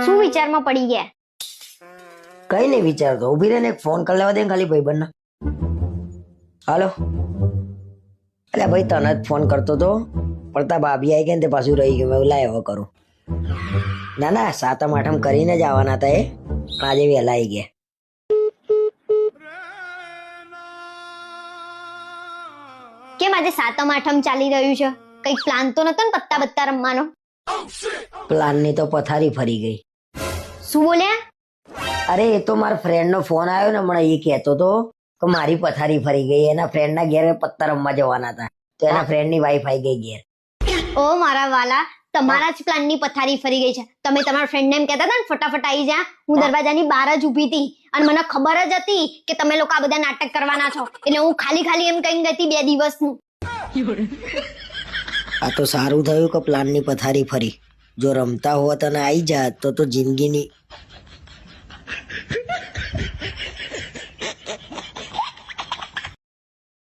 શું વિચારમાં પડી ગયા? કઈ નહીં વિચારતો, ઉભી રહીને એક ફોન કરી લેવા દે ને ખાલી ભાઈબંધને. હાલો. એટલે ભાઈ તને જ ફોન કરતો તો પણ તા ભાભી આવી ગયા ને તે પાછું રહી ગયું. મેં લાય હવે કરું. ના ના, સાતમ આઠમ કરીને જ આવવાના હતા એ, પણ આજે વહેલા આવી ગયા. કેમ આજે સાતમ આઠમ ચાલી રહ્યું છે? કઈક પ્લાન તો નતો ને પત્તા બત્તા રમવાનો? પ્લાનની તો પથારી ફરી ગઈ. શું બોલ્યા? અરે એ તો મારા ફ્રેન્ડ નો ફોન આવ્યો ને હમણાં, એ કહેતો તો કે મારી પથારી ફરી ગઈ. એના ફ્રેન્ડ ના ઘેર પત્તા રમવા જવાના હતા તો એના ફ્રેન્ડ ની વાઈફ આવી ગઈ ઘેર. ઓ મારા વાલા, તમારા જ પ્લાન ની પથારી ફરી ગઈ છે. તમે તમારા ફ્રેન્ડ ને એમ કહેતા હતા ને ફટાફટ આવી જા. હું દરવાજાની બહાર જ ઊભી હતી અને મને ખબર જ હતી કે તમે લોકો આ બધા નાટક કરવાના છો, એટલે હું ખાલી ખાલી એમ કહીને ગઈ 2 દિવસનું. આ તો સારું થયું કે પ્લાન ની પથારી ફરી. જો રમતા હોત અને આવી જાત તો જિંદગીની